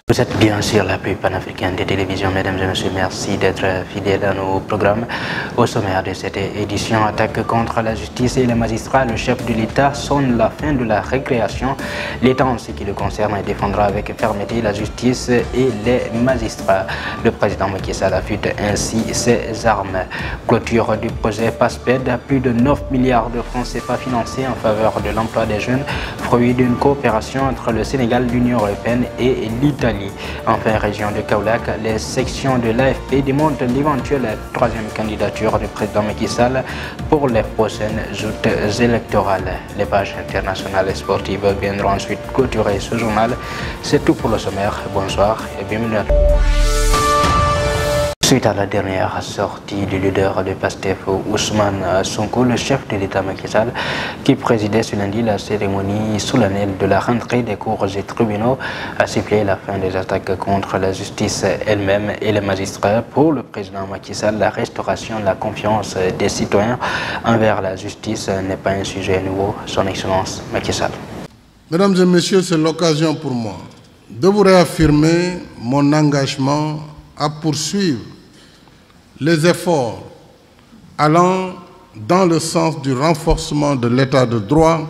Vous êtes bien sûr la plus panafricaine des télévisions, mesdames et messieurs, merci d'être fidèles à nos programmes. Au sommaire de cette édition, attaque contre la justice et les magistrats, le chef de l'État sonne la fin de la récréation. L'État en ce qui le concerne défendra avec fermeté la justice et les magistrats. Le président Macky Sall affûte ainsi ses armes. Clôture du projet PASPED, plus de 9 milliards de francs CFA financés en faveur de l'emploi des jeunes, fruit d'une coopération entre le Sénégal, l'Union européenne et l'Italie. Enfin, région de Kaolack, les sections de l'AFP démontrent l'éventuelle troisième candidature du président Macky Sall pour les prochaines joutes électorales. Les pages internationales et sportives viendront ensuite clôturer ce journal. C'est tout pour le sommaire. Bonsoir et bienvenue à tous. Suite à la dernière sortie du leader de PASTEF, Ousmane Sonko, le chef de l'État Macky Sall, qui présidait ce lundi la cérémonie solennelle de la rentrée des cours et tribunaux, a sifflé la fin des attaques contre la justice elle-même et les magistrats. Pour le président Macky Sall, la restauration de la confiance des citoyens envers la justice n'est pas un sujet nouveau. Son Excellence Macky Sall. Mesdames et messieurs, c'est l'occasion pour moi de vous réaffirmer mon engagement à poursuivre les efforts allant dans le sens du renforcement de l'état de droit,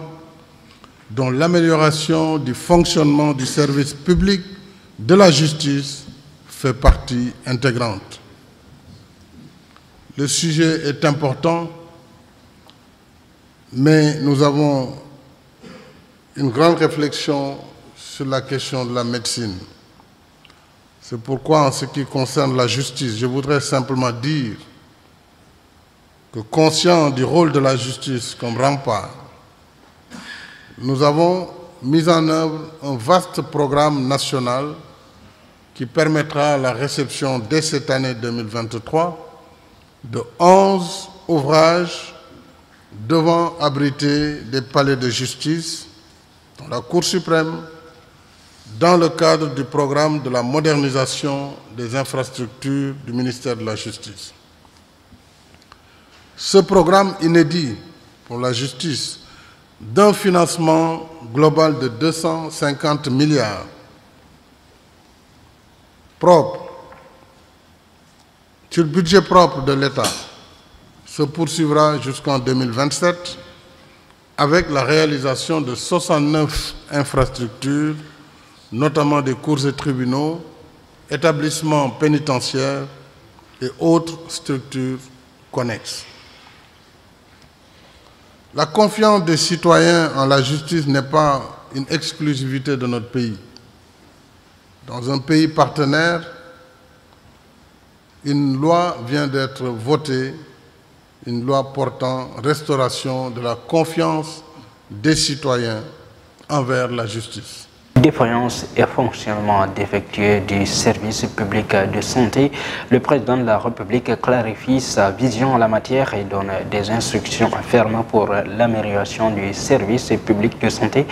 dont l'amélioration du fonctionnement du service public de la justice fait partie intégrante. Le sujet est important, mais nous avons une grande réflexion sur la question de la médecine. C'est pourquoi, en ce qui concerne la justice, je voudrais simplement dire que, conscient du rôle de la justice comme rempart, nous avons mis en œuvre un vaste programme national qui permettra la réception dès cette année 2023 de 11 ouvrages devant abriter des palais de justice, dont la Cour suprême, dans le cadre du programme de la modernisation des infrastructures du ministère de la Justice. Ce programme inédit pour la justice, d'un financement global de 250 milliards propre, sur le budget propre de l'État, se poursuivra jusqu'en 2027 avec la réalisation de 69 infrastructures, notamment des cours et tribunaux, établissements pénitentiaires et autres structures connexes. La confiance des citoyens en la justice n'est pas une exclusivité de notre pays. Dans un pays partenaire, une loi vient d'être votée, une loi portant restauration de la confiance des citoyens envers la justice. Défaillance et fonctionnement défectueux du service public de santé, le président de la République clarifie sa vision en la matière et donne des instructions fermes pour l'amélioration du service public de santé.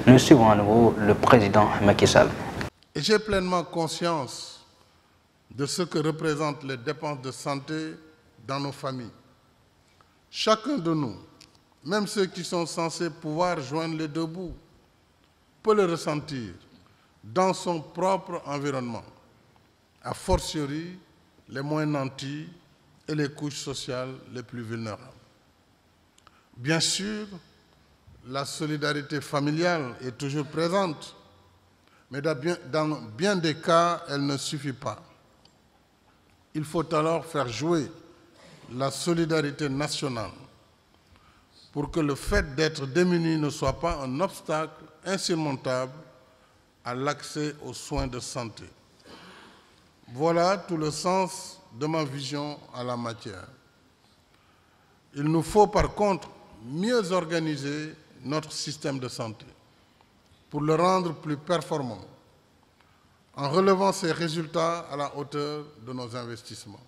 Nous suivons à nouveau le président Macky Sall. J'ai pleinement conscience de ce que représentent les dépenses de santé dans nos familles. Chacun de nous, même ceux qui sont censés pouvoir joindre les deux bouts, peut le ressentir dans son propre environnement, a fortiori les moins nantis et les couches sociales les plus vulnérables. Bien sûr, la solidarité familiale est toujours présente, mais dans bien des cas, elle ne suffit pas. Il faut alors faire jouer la solidarité nationale pour que le fait d'être démuni ne soit pas un obstacle insurmontable à l'accès aux soins de santé. Voilà tout le sens de ma vision en la matière. Il nous faut par contre mieux organiser notre système de santé pour le rendre plus performant, en relevant ses résultats à la hauteur de nos investissements.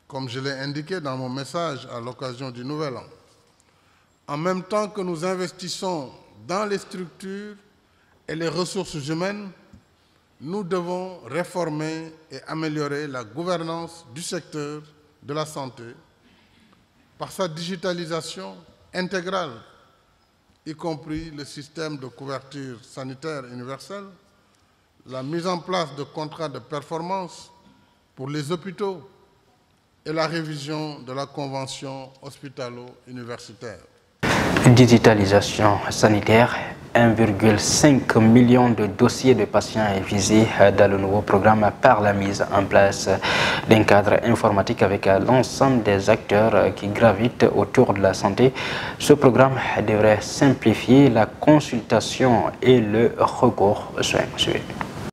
Comme je l'ai indiqué dans mon message à l'occasion du Nouvel An, en même temps que nous investissons dans les structures et les ressources humaines, nous devons réformer et améliorer la gouvernance du secteur de la santé par sa digitalisation intégrale, y compris le système de couverture sanitaire universelle, la mise en place de contrats de performance pour les hôpitaux et la révision de la convention hospitalo-universitaire. Digitalisation sanitaire, 1,5 million de dossiers de patients est visé dans le nouveau programme par la mise en place d'un cadre informatique avec l'ensemble des acteurs qui gravitent autour de la santé. Ce programme devrait simplifier la consultation et le recours aux soins.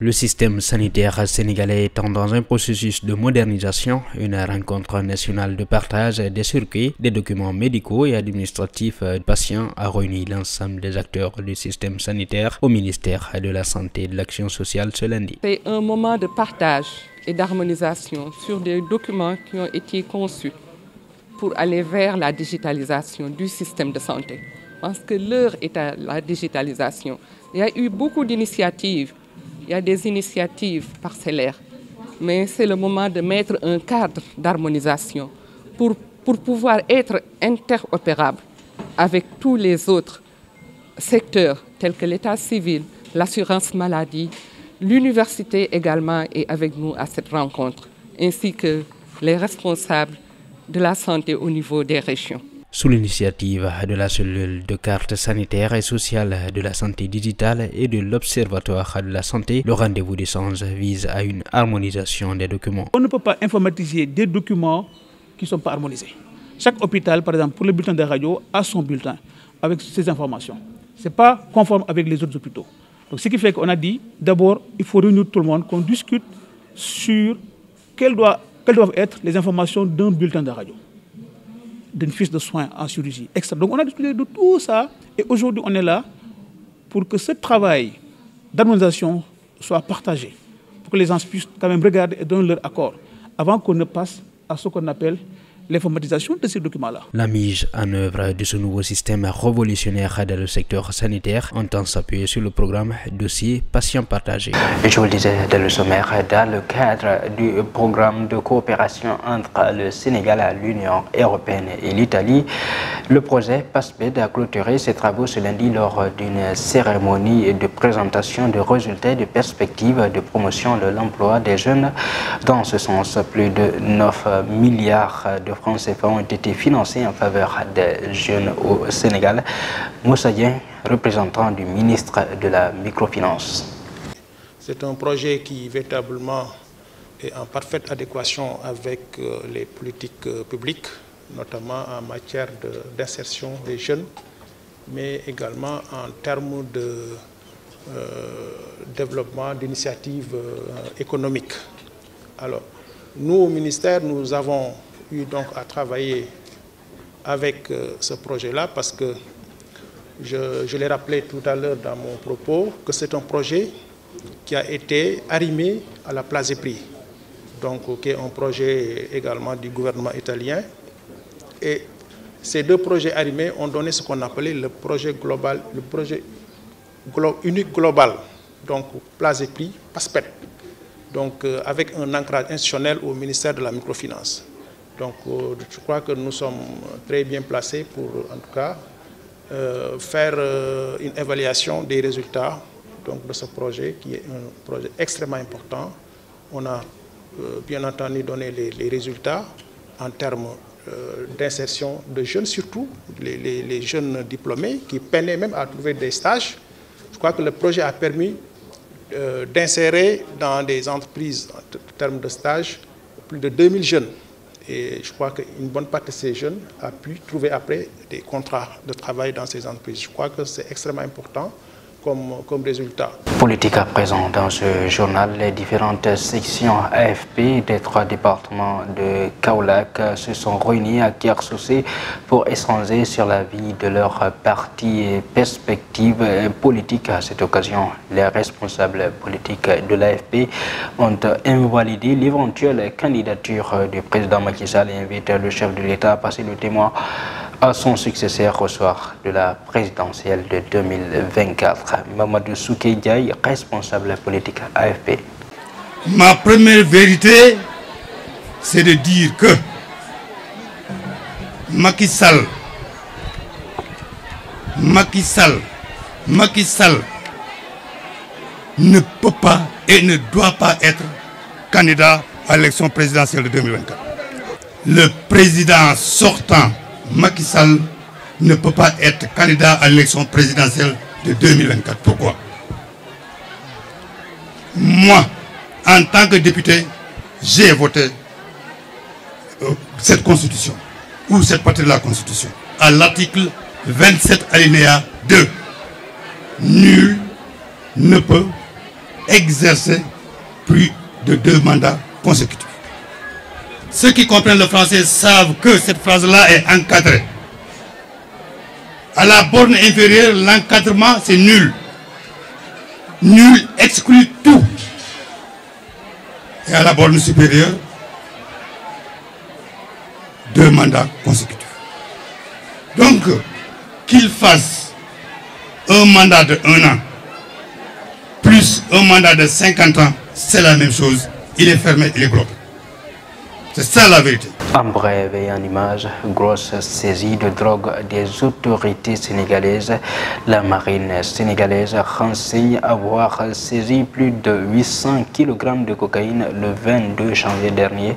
Le système sanitaire sénégalais étant dans un processus de modernisation, une rencontre nationale de partage des circuits, des documents médicaux et administratifs de patients a réuni l'ensemble des acteurs du système sanitaire au ministère de la Santé et de l'Action sociale ce lundi. C'est un moment de partage et d'harmonisation sur des documents qui ont été conçus pour aller vers la digitalisation du système de santé. Parce que l'heure est à la digitalisation. Il y a eu beaucoup d'initiatives. Il y a des initiatives parcellaires, mais c'est le moment de mettre un cadre d'harmonisation pour pouvoir être interopérable avec tous les autres secteurs tels que l'état civil, l'assurance maladie, l'université également est avec nous à cette rencontre, ainsi que les responsables de la santé au niveau des régions. Sous l'initiative de la cellule de carte sanitaire et sociale de la santé digitale et de l'Observatoire de la santé, le rendez-vous d'échange vise à une harmonisation des documents. On ne peut pas informatiser des documents qui ne sont pas harmonisés. Chaque hôpital, par exemple, pour le bulletin de radio, a son bulletin avec ces informations. Ce n'est pas conforme avec les autres hôpitaux. Donc, ce qui fait qu'on a dit, d'abord, il faut réunir tout le monde, qu'on discute sur quelles doivent être les informations d'un bulletin de radio, d'une fiche de soins en chirurgie, etc. Donc on a discuté de tout ça et aujourd'hui on est là pour que ce travail d'harmonisation soit partagé, pour que les gens puissent quand même regarder et donner leur accord avant qu'on ne passe à ce qu'on appelle l'informatisation de ces documents-là. La mise en œuvre de ce nouveau système révolutionnaire dans le secteur sanitaire entend s'appuyer sur le programme Dossier Patient Partagé. Je vous le disais dans le sommaire, dans le cadre du programme de coopération entre le Sénégal, l'Union européenne et l'Italie, le projet PASPED a clôturé ses travaux ce lundi lors d'une cérémonie de présentation de résultats et de perspectives de promotion de l'emploi des jeunes. Dans ce sens, plus de 9 milliards de francs CFA ont été financés en faveur des jeunes au Sénégal. Moussa Dieng, représentant du ministre de la Microfinance. C'est un projet qui véritablement est en parfaite adéquation avec les politiques publiques, notamment en matière d'insertion des jeunes, mais également en termes de développement d'initiatives économiques. Alors, nous au ministère, nous avons eu donc à travailler avec ce projet-là parce que je l'ai rappelé tout à l'heure dans mon propos que c'est un projet qui a été arrimé à la Place des Prix, donc qui est un projet également du gouvernement italien. Et ces deux projets arrimés ont donné ce qu'on appelait le projet global, le projet unique global, donc Place des Prix, PASPED, donc avec un ancrage institutionnel au ministère de la Microfinance. Donc je crois que nous sommes très bien placés pour en tout cas faire une évaluation des résultats donc, de ce projet qui est un projet extrêmement important. On a bien entendu donné les résultats en termes d'insertion de jeunes, surtout les jeunes diplômés qui peinaient même à trouver des stages. Je crois que le projet a permis d'insérer dans des entreprises en termes de stages plus de 2000 jeunes. Et je crois qu'une bonne partie de ces jeunes a pu trouver après des contrats de travail dans ces entreprises. Je crois que c'est extrêmement important comme résultat. Politique à présent dans ce journal, les différentes sections AFP des 3 départements de Kaolack se sont réunies à Kersoussé pour échanger sur la vie de leur parti et perspectives politiques. À cette occasion, les responsables politiques de l'AFP ont invalidé l'éventuelle candidature du président Macky Sall et invitent le chef de l'État à passer le témoin à son successeur au soir de la présidentielle de 2024. Mamadou Souké Diaye, responsable politique AFP. Ma première vérité, c'est de dire que Macky Sall ne peut pas et ne doit pas être candidat à l'élection présidentielle de 2024. Le président sortant, Macky Sall, ne peut pas être candidat à l'élection présidentielle de 2024. Pourquoi? Moi, en tant que député, j'ai voté cette constitution, ou cette partie de la constitution, à l'article 27 alinéa 2. Nul ne peut exercer plus de 2 mandats consécutifs. Ceux qui comprennent le français savent que cette phrase-là est encadrée. À la borne inférieure, l'encadrement, c'est nul. Nul exclut tout. Et à la borne supérieure, 2 mandats consécutifs. Donc, qu'il fasse un mandat de 1 an, plus un mandat de 50 ans, c'est la même chose. Il est fermé, il est bloqué. C'est ça la vérité. En bref et en image, grosse saisie de drogue des autorités sénégalaises. La marine sénégalaise renseigne avoir saisi plus de 800 kg de cocaïne le 22 janvier dernier.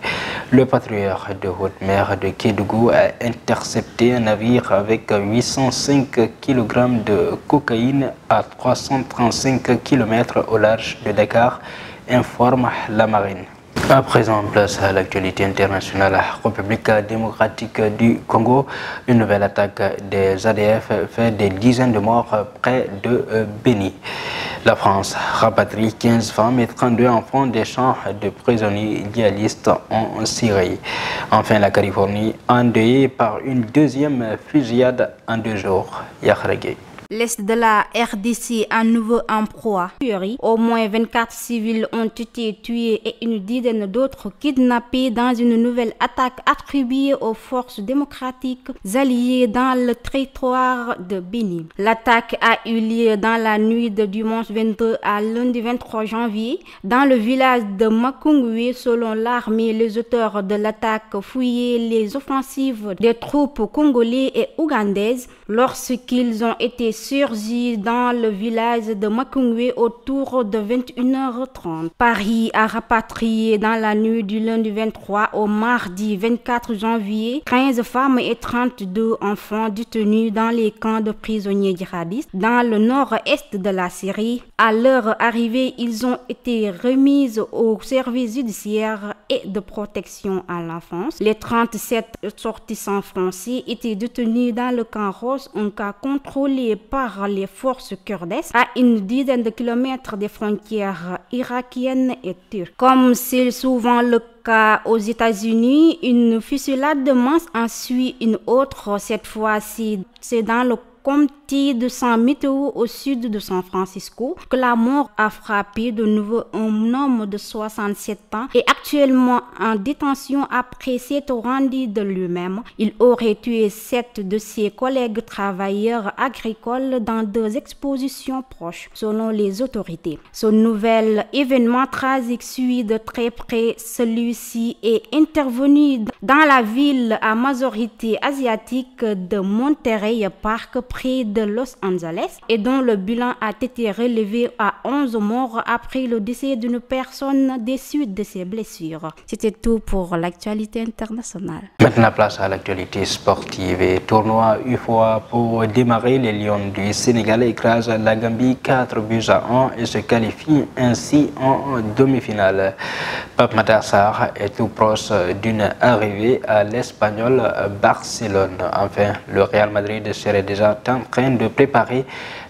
Le patrouilleur de haute mer de Kédougou a intercepté un navire avec 805 kg de cocaïne à 335 km au large de Dakar, informe la marine. À présent, place à l'actualité internationale. République démocratique du Congo, une nouvelle attaque des ADF fait des dizaines de morts près de Béni. La France rapatrie 15 femmes et 32 enfants des champs de prisonniers idéalistes en Syrie. Enfin, la Californie endeuillée par une deuxième fusillade en 2 jours. Yakhra Gueye. L'est de la RDC à nouveau en proie. Au moins 24 civils ont été tués et une dizaine d'autres kidnappés dans une nouvelle attaque attribuée aux forces démocratiques alliées dans le territoire de Béni. L'attaque a eu lieu dans la nuit de dimanche 22 à lundi 23 janvier dans le village de Makungwe. Selon l'armée, les auteurs de l'attaque fouillaient les offensives des troupes congolaises et ougandaises lorsqu'ils ont été surgis dans le village de Makungwe autour de 21h30. Paris a rapatrié dans la nuit du lundi 23 au mardi 24 janvier 15 femmes et 32 enfants détenus dans les camps de prisonniers djihadistes dans le nord-est de la Syrie. À leur arrivée, ils ont été remis au service judiciaire et de protection à l'enfance. Les 37 sortissants français étaient détenus dans le camp Rose, un cas contrôlé par les forces kurdes à une dizaine de kilomètres des frontières irakiennes et turques. Comme c'est souvent le cas aux États-Unis, une fusillade de masse en suit une autre. Cette fois-ci, c'est dans le comté de San Mateo au sud de San Francisco que la mort a frappé de nouveau un homme de 67 ans et actuellement en détention après s'être rendu de lui-même. Il aurait tué 7 de ses collègues travailleurs agricoles dans 2 expositions proches, selon les autorités. Ce nouvel événement tragique suit de très près. Celui-ci est intervenu dans la ville à majorité asiatique de Monterey Park, près de Los Angeles, et dont le bilan a été relevé à 11 morts après le décès d'une personne des suites de ses blessures. C'était tout pour l'actualité internationale. Maintenant, place à l'actualité sportive et tournoi UFOA pour démarrer. Les Lions du Sénégal écrasent la Gambie 4-1 et se qualifient ainsi en demi-finale. Pape Matar Sarr est tout proche d'une arrivée à l'Espagnol Barcelone. Enfin, le Real Madrid serait déjà en train de préparer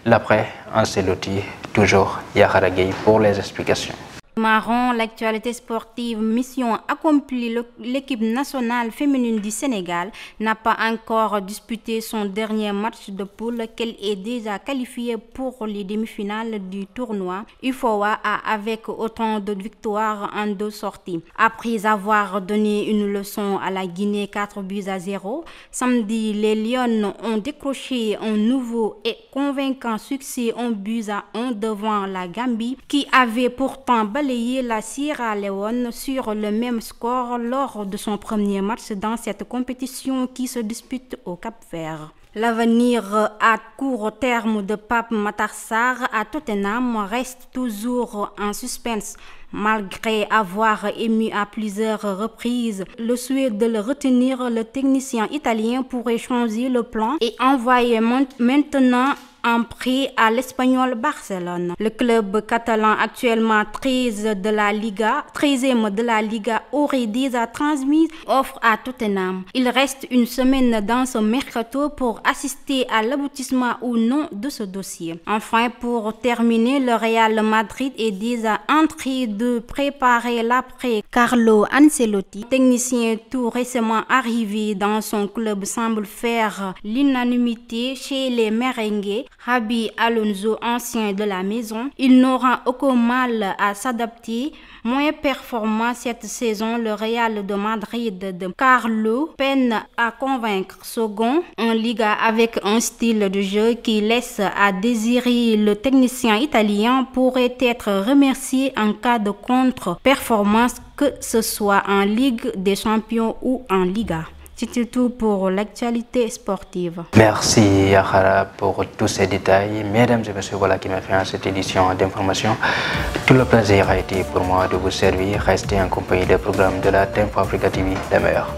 l'après Ancelotti. Toujours Yakhra Gueye pour les explications. Marron, l'actualité sportive, mission accomplie. L'équipe nationale féminine du Sénégal n'a pas encore disputé son dernier match de poule qu'elle est déjà qualifiée pour les demi-finales du tournoi UFOA avec autant de victoires en 2 sorties. Après avoir donné une leçon à la Guinée 4-0, samedi, les Lions ont décroché un nouveau et convaincant succès 1-1 devant la Gambie qui avait pourtant balayé relayé la Sierra Leone sur le même score lors de son premier match dans cette compétition qui se dispute au Cap-Vert. L'avenir à court terme de Pape Matar Sarr à Tottenham reste toujours en suspense. Malgré avoir émis à plusieurs reprises le souhait de le retenir, le technicien italien pourrait changer le plan et envoyer maintenant en prêt à l'Espagnol Barcelone. Le club catalan, actuellement 13e de la Liga, aurait déjà transmis offre à Tottenham. Il reste une semaine dans ce mercato pour assister à l'aboutissement ou non de ce dossier. Enfin, pour terminer, le Real Madrid est déjà en train de préparer l'après Carlo Ancelotti. Le technicien tout récemment arrivé dans son club semble faire l'unanimité chez les merengues. Xabi Alonso, ancien de la maison, il n'aura aucun mal à s'adapter. Moins performant cette saison, le Real de Madrid de Carlo peine à convaincre. Second en Liga avec un style de jeu qui laisse à désirer, le technicien italien pourrait être remercié en cas de contre-performance, que ce soit en Ligue des Champions ou en Liga. C'est tout pour l'actualité sportive. Merci Yahara pour tous ces détails. Mesdames et messieurs, voilà qui m'a fait cette édition d'information. Tout le plaisir a été pour moi de vous servir. Restez en compagnie des programmes de la Tempo Africa TV, les meilleurs.